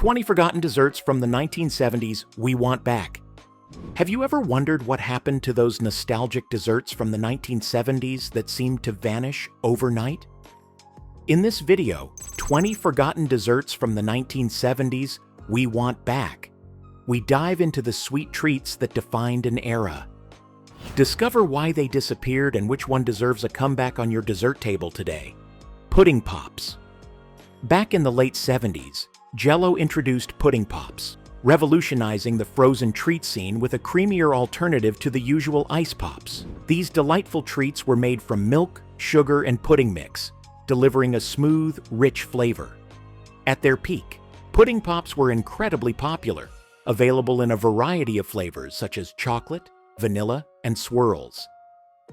20 forgotten desserts from the 1970s we want back. Have you ever wondered what happened to those nostalgic desserts from the 1970s that seemed to vanish overnight? In this video, 20 forgotten desserts from the 1970s we want back, we dive into the sweet treats that defined an era. Discover why they disappeared and which one deserves a comeback on your dessert table today. Pudding Pops. Back in the late 70s, Jell-O introduced Pudding Pops, revolutionizing the frozen treat scene with a creamier alternative to the usual ice pops. These delightful treats were made from milk, sugar, and pudding mix, delivering a smooth, rich flavor. At their peak, Pudding Pops were incredibly popular, available in a variety of flavors such as chocolate, vanilla, and swirls.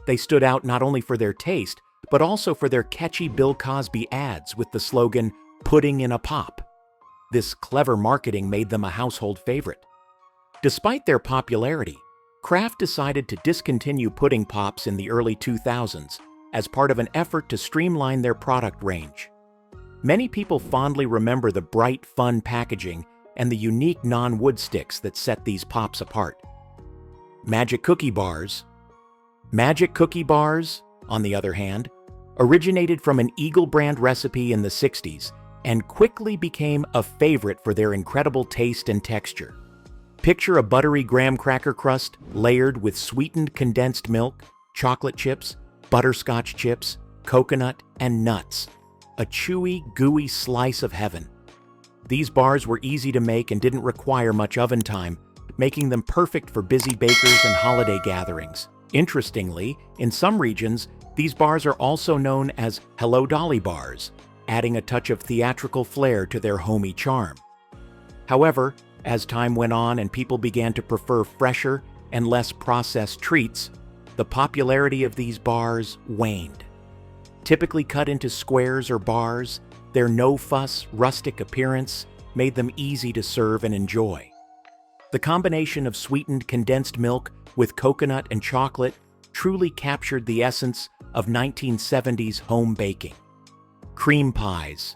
They stood out not only for their taste, but also for their catchy Bill Cosby ads with the slogan, "Pudding in a Pop." This clever marketing made them a household favorite. Despite their popularity, Kraft decided to discontinue Pudding Pops in the early 2000s as part of an effort to streamline their product range. Many people fondly remember the bright, fun packaging and the unique non-wood sticks that set these pops apart. Magic Cookie Bars. Magic Cookie Bars, on the other hand, originated from an Eagle brand recipe in the 60s and quickly became a favorite for their incredible taste and texture. Picture a buttery graham cracker crust layered with sweetened condensed milk, chocolate chips, butterscotch chips, coconut, and nuts. A chewy, gooey slice of heaven. These bars were easy to make and didn't require much oven time, making them perfect for busy bakers and holiday gatherings. Interestingly, in some regions, these bars are also known as Hello Dolly bars, adding a touch of theatrical flair to their homey charm. However, as time went on and people began to prefer fresher and less processed treats, the popularity of these bars waned. Typically cut into squares or bars, their no-fuss, rustic appearance made them easy to serve and enjoy. The combination of sweetened condensed milk with coconut and chocolate truly captured the essence of 1970s home baking. Cream pies.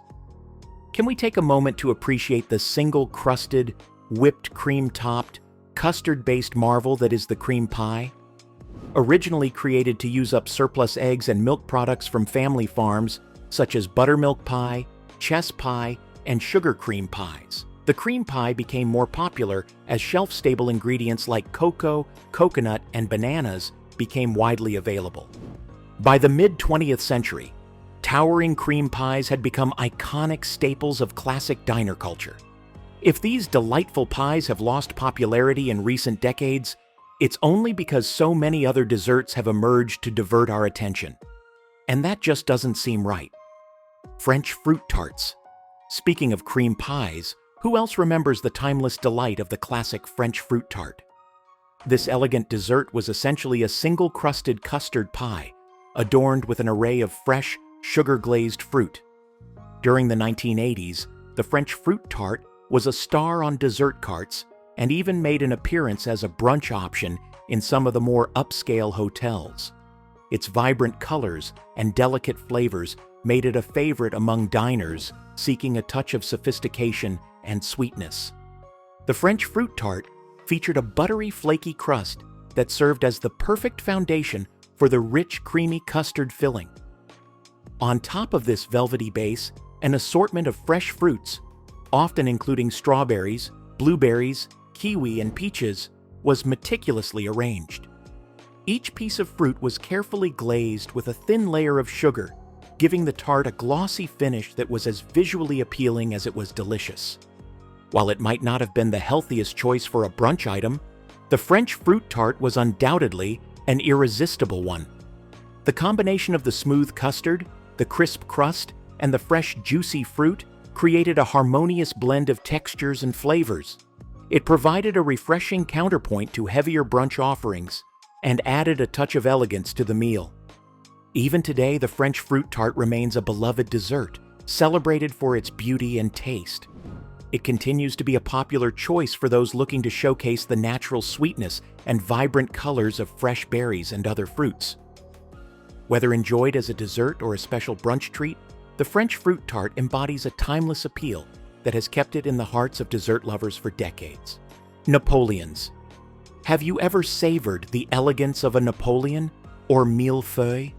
Can we take a moment to appreciate the single-crusted, whipped cream-topped, custard-based marvel that is the cream pie? Originally created to use up surplus eggs and milk products from family farms, such as buttermilk pie, chess pie, and sugar cream pies, the cream pie became more popular as shelf-stable ingredients like cocoa, coconut, and bananas became widely available. By the mid-20th century, towering cream pies had become iconic staples of classic diner culture. If these delightful pies have lost popularity in recent decades, it's only because so many other desserts have emerged to divert our attention. And that just doesn't seem right. French fruit tarts. Speaking of cream pies, who else remembers the timeless delight of the classic French fruit tart? This elegant dessert was essentially a single-crusted custard pie, adorned with an array of fresh, sugar-glazed fruit. During the 1980s, the French fruit tart was a star on dessert carts and even made an appearance as a brunch option in some of the more upscale hotels. Its vibrant colors and delicate flavors made it a favorite among diners seeking a touch of sophistication and sweetness. The French fruit tart featured a buttery, flaky crust that served as the perfect foundation for the rich, creamy custard filling. On top of this velvety base, an assortment of fresh fruits, often including strawberries, blueberries, kiwi, and peaches, was meticulously arranged. Each piece of fruit was carefully glazed with a thin layer of sugar, giving the tart a glossy finish that was as visually appealing as it was delicious. While it might not have been the healthiest choice for a brunch item, the French fruit tart was undoubtedly an irresistible one. The combination of the smooth custard, the crisp crust, and the fresh, juicy fruit created a harmonious blend of textures and flavors. It provided a refreshing counterpoint to heavier brunch offerings and added a touch of elegance to the meal. Even today, the French fruit tart remains a beloved dessert, celebrated for its beauty and taste. It continues to be a popular choice for those looking to showcase the natural sweetness and vibrant colors of fresh berries and other fruits. Whether enjoyed as a dessert or a special brunch treat, the French fruit tart embodies a timeless appeal, that has kept it in the hearts of dessert lovers for decades. Napoleons. Have you ever savored the elegance of a Napoleon or millefeuille?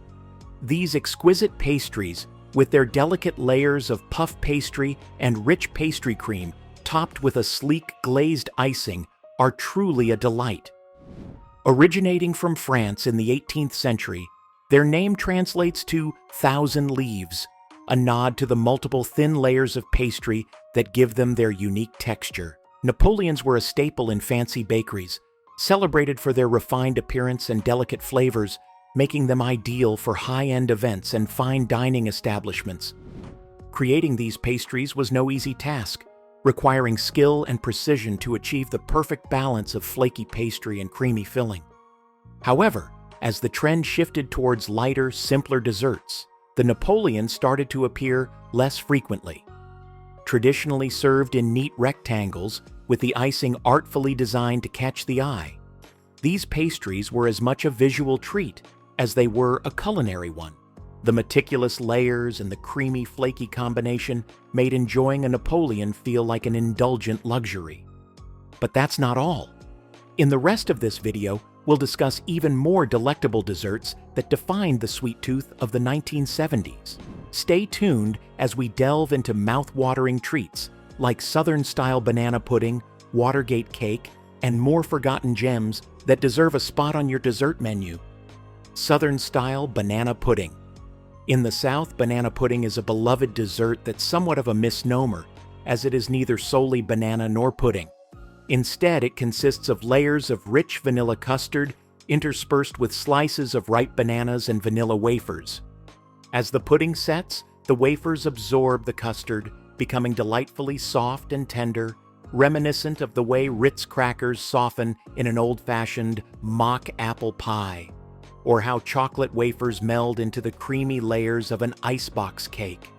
These exquisite pastries, with their delicate layers of puff pastry and rich pastry cream topped with a sleek glazed icing, are truly a delight. Originating from France in the 18th century, their name translates to thousand leaves, a nod to the multiple thin layers of pastry that give them their unique texture. Napoleons were a staple in fancy bakeries, celebrated for their refined appearance and delicate flavors, making them ideal for high-end events and fine dining establishments. Creating these pastries was no easy task, requiring skill and precision to achieve the perfect balance of flaky pastry and creamy filling. However, as the trend shifted towards lighter, simpler desserts, the Napoleon started to appear less frequently. Traditionally served in neat rectangles, with the icing artfully designed to catch the eye, these pastries were as much a visual treat as they were a culinary one. The meticulous layers and the creamy, flaky combination made enjoying a Napoleon feel like an indulgent luxury. But that's not all. In the rest of this video, we'll discuss even more delectable desserts that defined the sweet tooth of the 1970s. Stay tuned as we delve into mouth-watering treats like Southern-style banana pudding, Watergate cake, and more forgotten gems that deserve a spot on your dessert menu. Southern-style banana pudding. In the South, banana pudding is a beloved dessert that's somewhat of a misnomer, as it is neither solely banana nor pudding. Instead, it consists of layers of rich vanilla custard interspersed with slices of ripe bananas and vanilla wafers. As the pudding sets, the wafers absorb the custard, becoming delightfully soft and tender, reminiscent of the way Ritz crackers soften in an old-fashioned mock apple pie, or how chocolate wafers meld into the creamy layers of an icebox cake.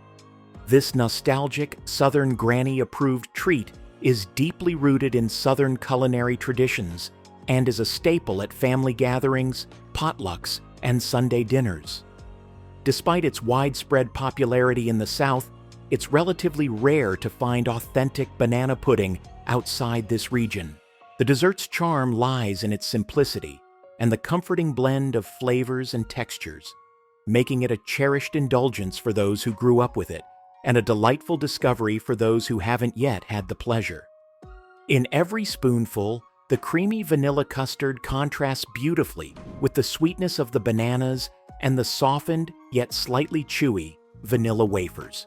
This nostalgic, Southern Granny-approved treat is deeply rooted in Southern culinary traditions and is a staple at family gatherings, potlucks, and Sunday dinners. Despite its widespread popularity in the South, it's relatively rare to find authentic banana pudding outside this region. The dessert's charm lies in its simplicity and the comforting blend of flavors and textures, making it a cherished indulgence for those who grew up with it, and a delightful discovery for those who haven't yet had the pleasure. In every spoonful, the creamy vanilla custard contrasts beautifully with the sweetness of the bananas and the softened, yet slightly chewy, vanilla wafers.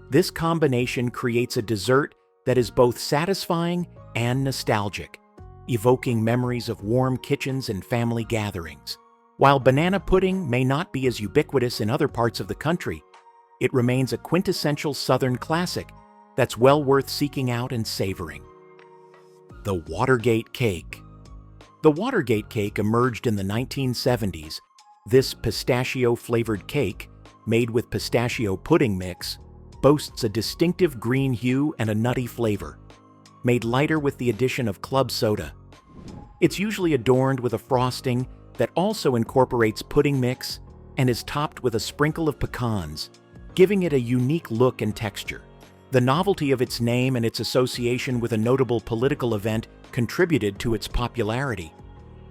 This combination creates a dessert that is both satisfying and nostalgic, evoking memories of warm kitchens and family gatherings. While banana pudding may not be as ubiquitous in other parts of the country, it remains a quintessential Southern classic that's well worth seeking out and savoring. The Watergate cake. The Watergate cake emerged in the 1970s. This pistachio-flavored cake, made with pistachio pudding mix, boasts a distinctive green hue and a nutty flavor, made lighter with the addition of club soda. It's usually adorned with a frosting that also incorporates pudding mix and is topped with a sprinkle of pecans, giving it a unique look and texture. The novelty of its name and its association with a notable political event contributed to its popularity.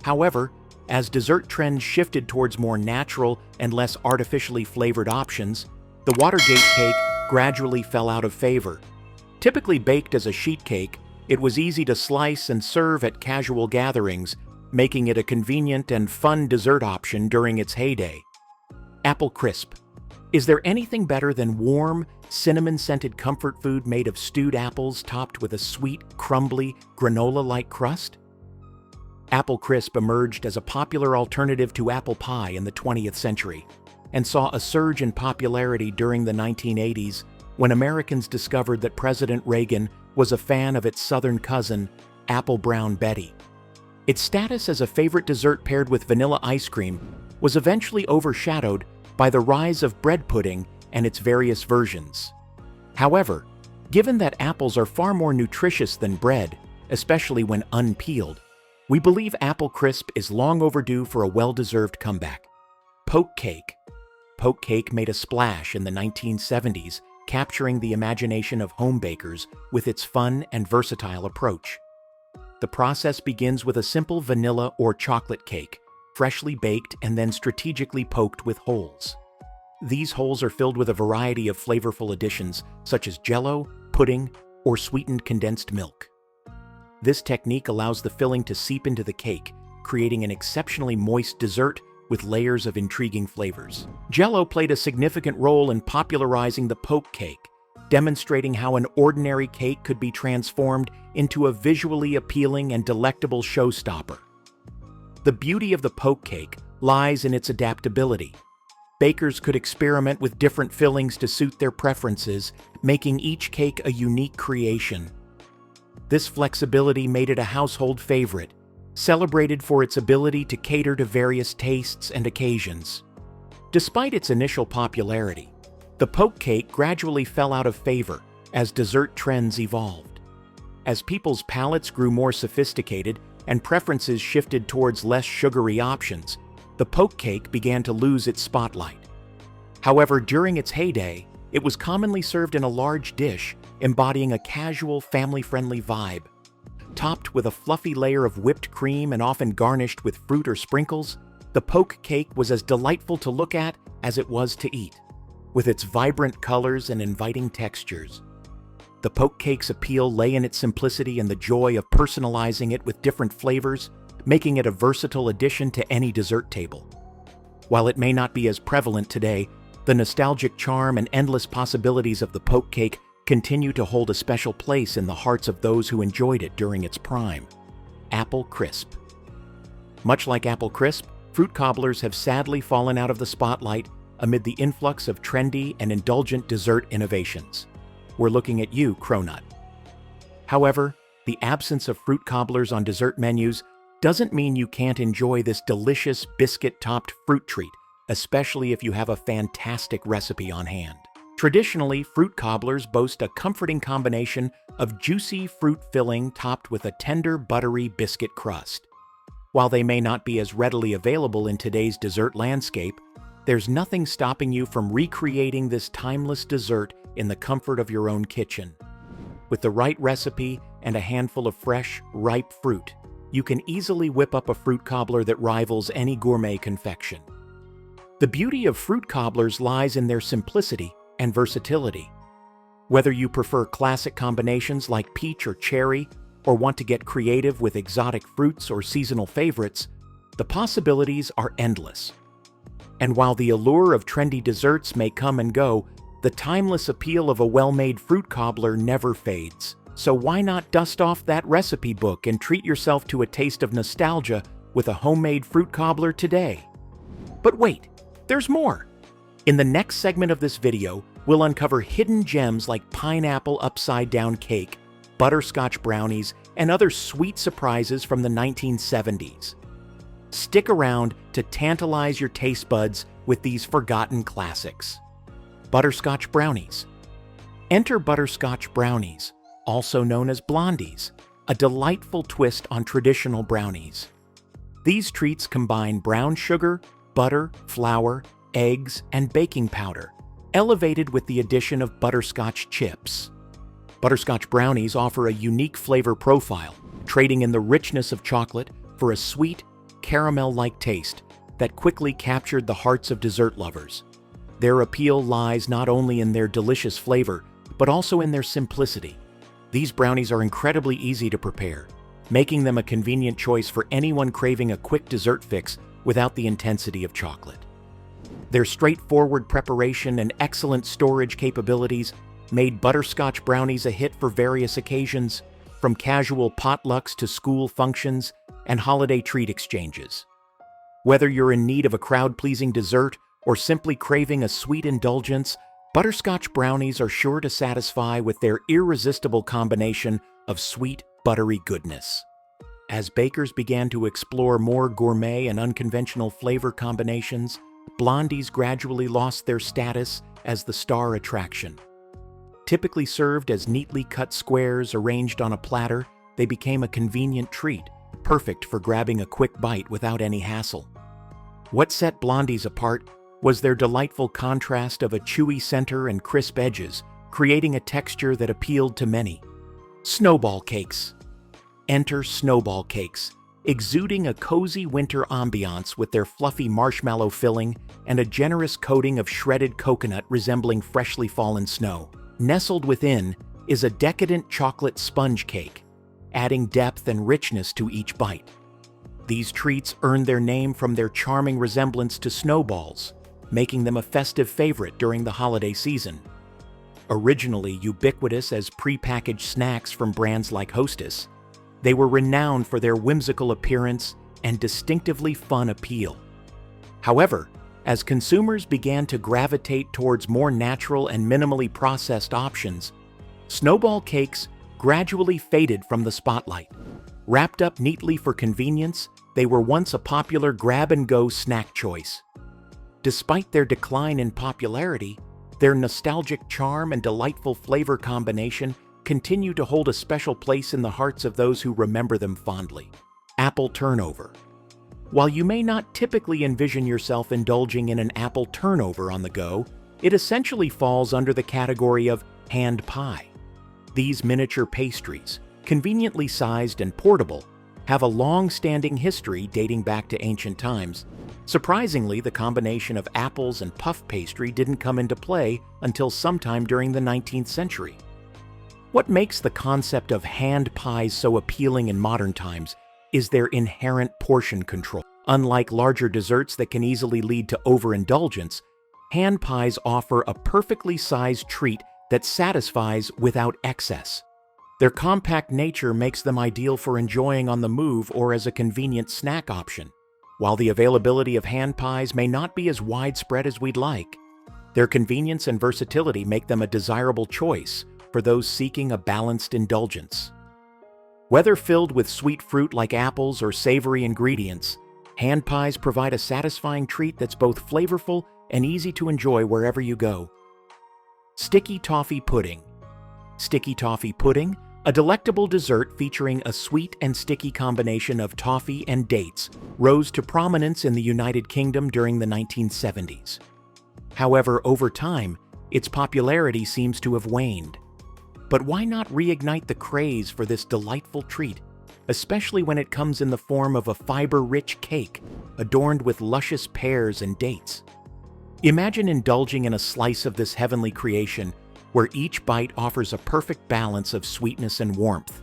However, as dessert trends shifted towards more natural and less artificially flavored options, the Watergate cake gradually fell out of favor. Typically baked as a sheet cake, it was easy to slice and serve at casual gatherings, making it a convenient and fun dessert option during its heyday. Apple crisp. Is there anything better than warm, cinnamon-scented comfort food made of stewed apples topped with a sweet, crumbly, granola-like crust? Apple crisp emerged as a popular alternative to apple pie in the 20th century and saw a surge in popularity during the 1980s when Americans discovered that President Reagan was a fan of its Southern cousin, Apple Brown Betty. Its status as a favorite dessert paired with vanilla ice cream was eventually overshadowed by the rise of bread pudding and its various versions. However, given that apples are far more nutritious than bread, especially when unpeeled, we believe apple crisp is long overdue for a well-deserved comeback. Poke cake. Poke cake made a splash in the 1970s capturing the imagination of home bakers with its fun and versatile approach. The process begins with a simple vanilla or chocolate cake, freshly baked and then strategically poked with holes. These holes are filled with a variety of flavorful additions such as jello, pudding, or sweetened condensed milk. This technique allows the filling to seep into the cake, creating an exceptionally moist dessert with layers of intriguing flavors. Jello played a significant role in popularizing the poke cake, demonstrating how an ordinary cake could be transformed into a visually appealing and delectable showstopper. The beauty of the poke cake lies in its adaptability. Bakers could experiment with different fillings to suit their preferences, making each cake a unique creation. This flexibility made it a household favorite, celebrated for its ability to cater to various tastes and occasions. Despite its initial popularity, the poke cake gradually fell out of favor as dessert trends evolved. As people's palates grew more sophisticated and preferences shifted towards less sugary options, the poke cake began to lose its spotlight. However, during its heyday, it was commonly served in a large dish, embodying a casual, family-friendly vibe. Topped with a fluffy layer of whipped cream and often garnished with fruit or sprinkles, the poke cake was as delightful to look at as it was to eat. With its vibrant colors and inviting textures, the poke cake's appeal lay in its simplicity and the joy of personalizing it with different flavors, making it a versatile addition to any dessert table. While it may not be as prevalent today, the nostalgic charm and endless possibilities of the poke cake continue to hold a special place in the hearts of those who enjoyed it during its prime. Apple Crisp. Much like Apple Crisp, fruit cobblers have sadly fallen out of the spotlight amid the influx of trendy and indulgent dessert innovations. We're looking at you, Cronut. However, the absence of fruit cobblers on dessert menus doesn't mean you can't enjoy this delicious biscuit-topped fruit treat, especially if you have a fantastic recipe on hand. Traditionally, fruit cobblers boast a comforting combination of juicy fruit filling topped with a tender, buttery biscuit crust. While they may not be as readily available in today's dessert landscape, there's nothing stopping you from recreating this timeless dessert in the comfort of your own kitchen. With the right recipe and a handful of fresh, ripe fruit, you can easily whip up a fruit cobbler that rivals any gourmet confection. The beauty of fruit cobblers lies in their simplicity and versatility. Whether you prefer classic combinations like peach or cherry, or want to get creative with exotic fruits or seasonal favorites, the possibilities are endless. And while the allure of trendy desserts may come and go, the timeless appeal of a well-made fruit cobbler never fades. So why not dust off that recipe book and treat yourself to a taste of nostalgia with a homemade fruit cobbler today? But wait, there's more! In the next segment of this video, we'll uncover hidden gems like pineapple upside-down cake, butterscotch brownies, and other sweet surprises from the 1970s. Stick around to tantalize your taste buds with these forgotten classics. Butterscotch brownies. Enter butterscotch brownies, also known as blondies, a delightful twist on traditional brownies. These treats combine brown sugar, butter, flour, eggs, and baking powder, elevated with the addition of butterscotch chips. Butterscotch brownies offer a unique flavor profile, trading in the richness of chocolate for a sweet, caramel-like taste that quickly captured the hearts of dessert lovers. Their appeal lies not only in their delicious flavor, but also in their simplicity. These brownies are incredibly easy to prepare, making them a convenient choice for anyone craving a quick dessert fix without the intensity of chocolate. Their straightforward preparation and excellent storage capabilities made butterscotch brownies a hit for various occasions, from casual potlucks to school functions and holiday treat exchanges. Whether you're in need of a crowd-pleasing dessert or simply craving a sweet indulgence, butterscotch brownies are sure to satisfy with their irresistible combination of sweet, buttery goodness. As bakers began to explore more gourmet and unconventional flavor combinations, blondies gradually lost their status as the star attraction. Typically served as neatly cut squares arranged on a platter, they became a convenient treat, perfect for grabbing a quick bite without any hassle. What set blondies apart was their delightful contrast of a chewy center and crisp edges, creating a texture that appealed to many. Snowball cakes. Enter snowball cakes, exuding a cozy winter ambiance with their fluffy marshmallow filling and a generous coating of shredded coconut resembling freshly fallen snow. Nestled within is a decadent chocolate sponge cake, adding depth and richness to each bite. These treats earned their name from their charming resemblance to snowballs, making them a festive favorite during the holiday season. Originally ubiquitous as prepackaged snacks from brands like Hostess, they were renowned for their whimsical appearance and distinctively fun appeal. However, as consumers began to gravitate towards more natural and minimally processed options, snowball cakes gradually faded from the spotlight. Wrapped up neatly for convenience, they were once a popular grab-and-go snack choice. Despite their decline in popularity, their nostalgic charm and delightful flavor combination continue to hold a special place in the hearts of those who remember them fondly. Apple turnover. While you may not typically envision yourself indulging in an apple turnover on the go, it essentially falls under the category of hand pie. These miniature pastries, conveniently sized and portable, have a long-standing history dating back to ancient times. Surprisingly, the combination of apples and puff pastry didn't come into play until sometime during the 19th century. What makes the concept of hand pies so appealing in modern times is their inherent portion control. Unlike larger desserts that can easily lead to overindulgence, hand pies offer a perfectly sized treat that satisfies without excess. Their compact nature makes them ideal for enjoying on the move or as a convenient snack option. While the availability of hand pies may not be as widespread as we'd like, their convenience and versatility make them a desirable choice for those seeking a balanced indulgence. Whether filled with sweet fruit like apples or savory ingredients, hand pies provide a satisfying treat that's both flavorful and easy to enjoy wherever you go. Sticky toffee pudding. Sticky toffee pudding, a delectable dessert featuring a sweet and sticky combination of toffee and dates, rose to prominence in the United Kingdom during the 1970s. However, over time, its popularity seems to have waned. But why not reignite the craze for this delightful treat, especially when it comes in the form of a fiber-rich cake adorned with luscious pears and dates? Imagine indulging in a slice of this heavenly creation where each bite offers a perfect balance of sweetness and warmth.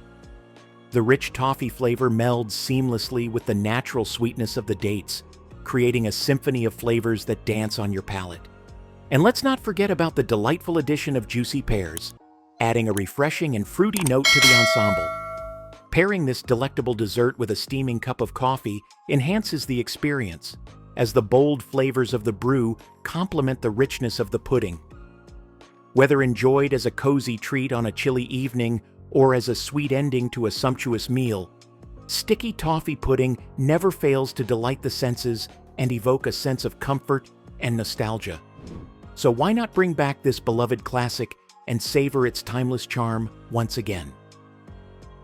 The rich toffee flavor melds seamlessly with the natural sweetness of the dates, creating a symphony of flavors that dance on your palate. And let's not forget about the delightful addition of juicy pears, adding a refreshing and fruity note to the ensemble. Pairing this delectable dessert with a steaming cup of coffee enhances the experience, as the bold flavors of the brew complement the richness of the pudding. Whether enjoyed as a cozy treat on a chilly evening or as a sweet ending to a sumptuous meal, sticky toffee pudding never fails to delight the senses and evoke a sense of comfort and nostalgia. So why not bring back this beloved classic and savor its timeless charm once again?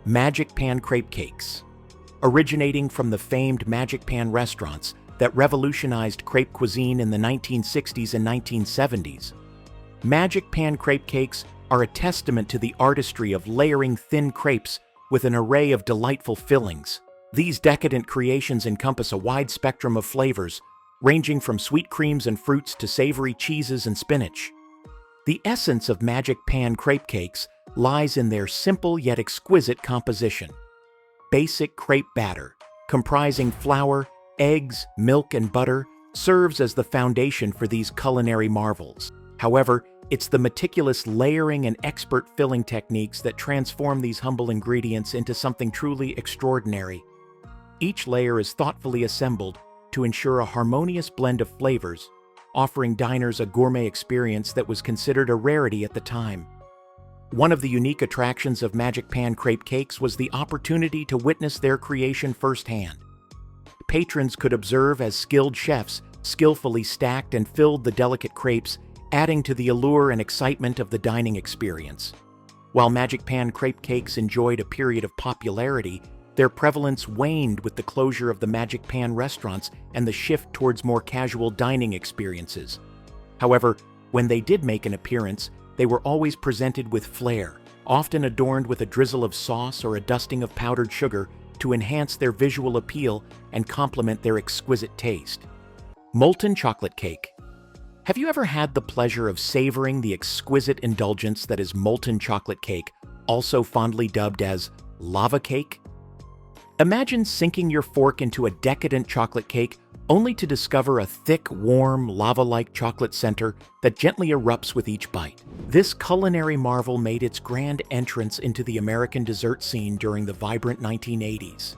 Magic Pan crepe cakes. Originating from the famed Magic Pan restaurants that revolutionized crepe cuisine in the 1960s and 1970s, Magic Pan crepe cakes are a testament to the artistry of layering thin crepes with an array of delightful fillings. These decadent creations encompass a wide spectrum of flavors, ranging from sweet creams and fruits to savory cheeses and spinach. The essence of Magic Pan crepe cakes lies in their simple yet exquisite composition. Basic crepe batter, comprising flour, eggs, milk, and butter, serves as the foundation for these culinary marvels. However, it's the meticulous layering and expert filling techniques that transform these humble ingredients into something truly extraordinary. Each layer is thoughtfully assembled to ensure a harmonious blend of flavors, offering diners a gourmet experience that was considered a rarity at the time. One of the unique attractions of Magic Pan crepe cakes was the opportunity to witness their creation firsthand. Patrons could observe as skilled chefs skillfully stacked and filled the delicate crepes, adding to the allure and excitement of the dining experience. While Magic Pan crepe cakes enjoyed a period of popularity, their prevalence waned with the closure of the Magic Pan restaurants and the shift towards more casual dining experiences. However, when they did make an appearance, they were always presented with flair, often adorned with a drizzle of sauce or a dusting of powdered sugar to enhance their visual appeal and complement their exquisite taste. Molten chocolate cake. Have you ever had the pleasure of savoring the exquisite indulgence that is molten chocolate cake, also fondly dubbed as lava cake? Imagine sinking your fork into a decadent chocolate cake only to discover a thick, warm, lava-like chocolate center that gently erupts with each bite. This culinary marvel made its grand entrance into the American dessert scene during the vibrant 1980s,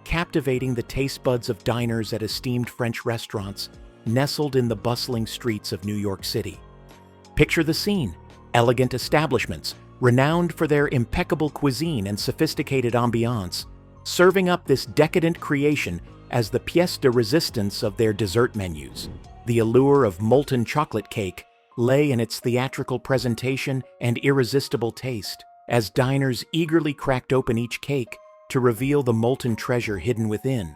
captivating the taste buds of diners at esteemed French restaurants nestled in the bustling streets of New York City. Picture the scene: elegant establishments, renowned for their impeccable cuisine and sophisticated ambiance, serving up this decadent creation as the pièce de résistance of their dessert menus. The allure of molten chocolate cake lay in its theatrical presentation and irresistible taste, as diners eagerly cracked open each cake to reveal the molten treasure hidden within.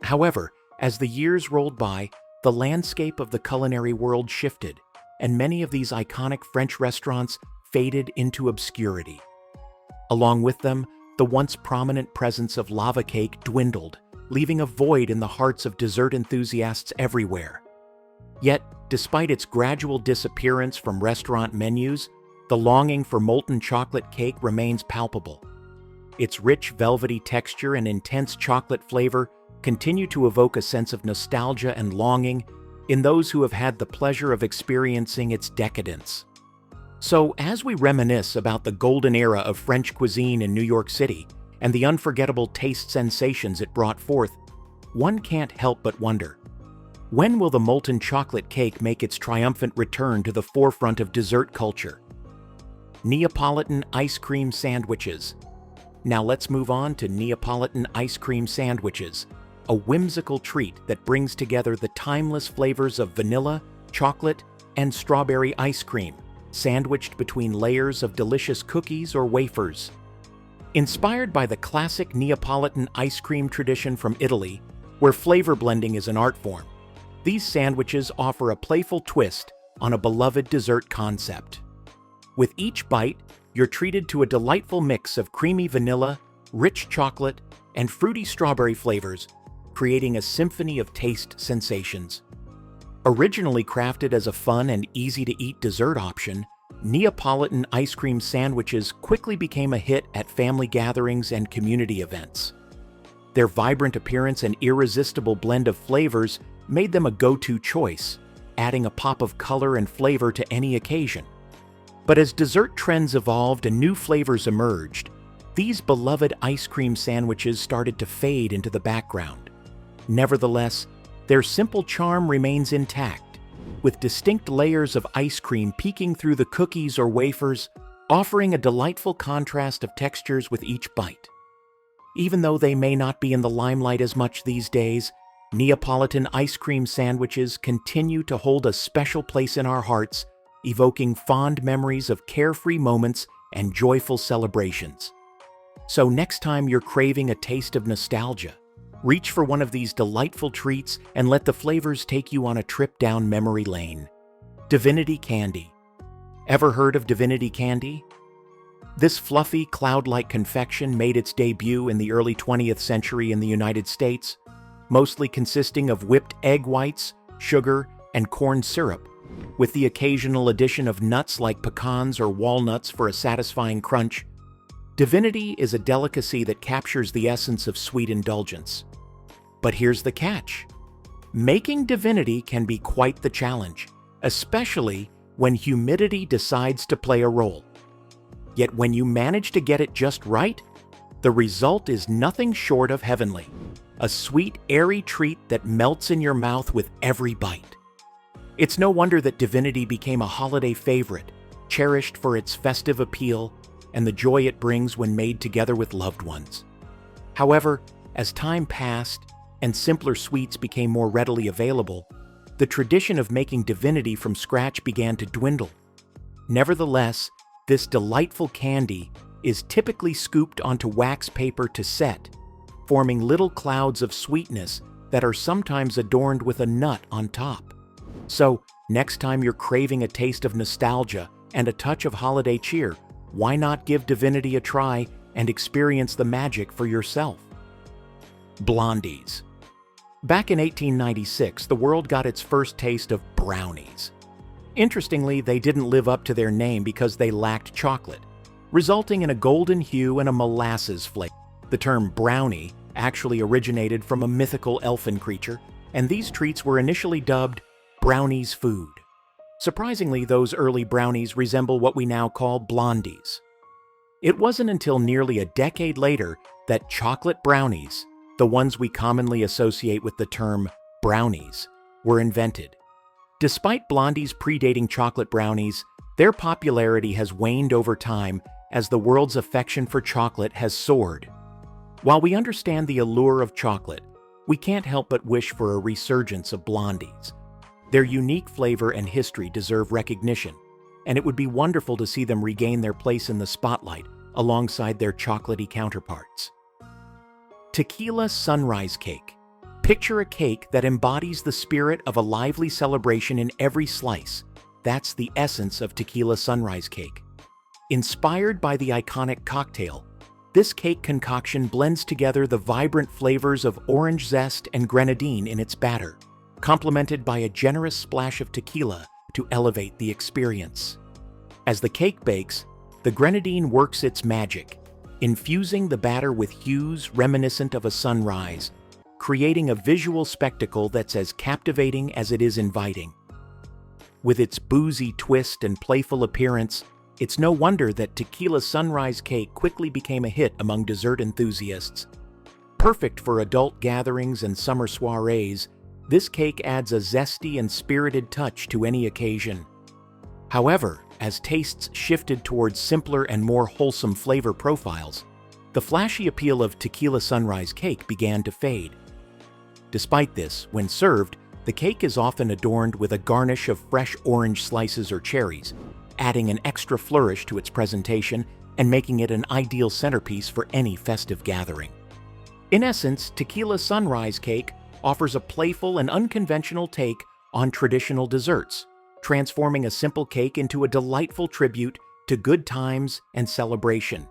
However, as the years rolled by, the landscape of the culinary world shifted, and many of these iconic French restaurants faded into obscurity. Along with them, the once prominent presence of lava cake dwindled, leaving a void in the hearts of dessert enthusiasts everywhere. Yet, despite its gradual disappearance from restaurant menus, the longing for molten chocolate cake remains palpable. Its rich, velvety texture and intense chocolate flavor continue to evoke a sense of nostalgia and longing in those who have had the pleasure of experiencing its decadence. So, as we reminisce about the golden era of French cuisine in New York City and the unforgettable taste sensations it brought forth, one can't help but wonder, when will the molten chocolate cake make its triumphant return to the forefront of dessert culture? Neapolitan ice cream sandwiches. Now let's move on to Neapolitan ice cream sandwiches, a whimsical treat that brings together the timeless flavors of vanilla, chocolate, and strawberry ice cream, sandwiched between layers of delicious cookies or wafers. Inspired by the classic Neapolitan ice cream tradition from Italy, where flavor blending is an art form, these sandwiches offer a playful twist on a beloved dessert concept. With each bite, you're treated to a delightful mix of creamy vanilla, rich chocolate, and fruity strawberry flavors, creating a symphony of taste sensations. Originally crafted as a fun and easy-to-eat dessert option, Neapolitan ice cream sandwiches quickly became a hit at family gatherings and community events. Their vibrant appearance and irresistible blend of flavors made them a go-to choice, adding a pop of color and flavor to any occasion. But as dessert trends evolved and new flavors emerged, these beloved ice cream sandwiches started to fade into the background. Nevertheless, their simple charm remains intact, with distinct layers of ice cream peeking through the cookies or wafers, offering a delightful contrast of textures with each bite. Even though they may not be in the limelight as much these days, Neapolitan ice cream sandwiches continue to hold a special place in our hearts, evoking fond memories of carefree moments and joyful celebrations. So next time you're craving a taste of nostalgia, reach for one of these delightful treats and let the flavors take you on a trip down memory lane. Divinity candy. Ever heard of divinity candy? This fluffy, cloud-like confection made its debut in the early 20th century in the United States, mostly consisting of whipped egg whites, sugar, and corn syrup, with the occasional addition of nuts like pecans or walnuts for a satisfying crunch. Divinity is a delicacy that captures the essence of sweet indulgence. But here's the catch. Making divinity can be quite the challenge, especially when humidity decides to play a role. Yet when you manage to get it just right, the result is nothing short of heavenly. A sweet, airy treat that melts in your mouth with every bite. It's no wonder that divinity became a holiday favorite, cherished for its festive appeal and the joy it brings when made together with loved ones. However, as time passed and simpler sweets became more readily available, the tradition of making divinity from scratch began to dwindle. Nevertheless, this delightful candy is typically scooped onto wax paper to set, forming little clouds of sweetness that are sometimes adorned with a nut on top. So, next time you're craving a taste of nostalgia, and a touch of holiday cheer, why not give divinity a try and experience the magic for yourself? Blondies. Back in 1896, the world got its first taste of brownies. Interestingly, they didn't live up to their name because they lacked chocolate, resulting in a golden hue and a molasses flavor. The term brownie actually originated from a mythical elfin creature, and these treats were initially dubbed brownies food. Surprisingly, those early brownies resemble what we now call blondies. It wasn't until nearly a decade later that chocolate brownies, the ones we commonly associate with the term brownies, were invented. Despite blondies predating chocolate brownies, their popularity has waned over time as the world's affection for chocolate has soared. While we understand the allure of chocolate, we can't help but wish for a resurgence of blondies. Their unique flavor and history deserve recognition, and it would be wonderful to see them regain their place in the spotlight alongside their chocolatey counterparts. Tequila sunrise cake. Picture a cake that embodies the spirit of a lively celebration in every slice. That's the essence of tequila sunrise cake. Inspired by the iconic cocktail, this cake concoction blends together the vibrant flavors of orange zest and grenadine in its batter, complemented by a generous splash of tequila to elevate the experience. As the cake bakes, the grenadine works its magic, infusing the batter with hues reminiscent of a sunrise, creating a visual spectacle that's as captivating as it is inviting. With its boozy twist and playful appearance, it's no wonder that tequila sunrise cake quickly became a hit among dessert enthusiasts. Perfect for adult gatherings and summer soirees, this cake adds a zesty and spirited touch to any occasion. However, as tastes shifted towards simpler and more wholesome flavor profiles, the flashy appeal of tequila sunrise cake began to fade. Despite this, when served, the cake is often adorned with a garnish of fresh orange slices or cherries, adding an extra flourish to its presentation and making it an ideal centerpiece for any festive gathering. In essence, tequila sunrise cake offers a playful and unconventional take on traditional desserts, transforming a simple cake into a delightful tribute to good times and celebration.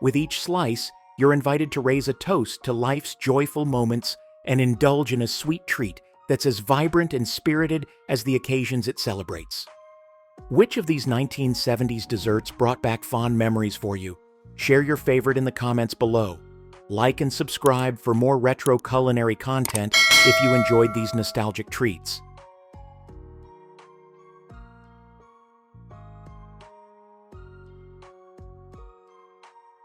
With each slice, you're invited to raise a toast to life's joyful moments and indulge in a sweet treat that's as vibrant and spirited as the occasions it celebrates. Which of these 1970s desserts brought back fond memories for you? Share your favorite in the comments below. Like and subscribe for more retro culinary content if you enjoyed these nostalgic treats.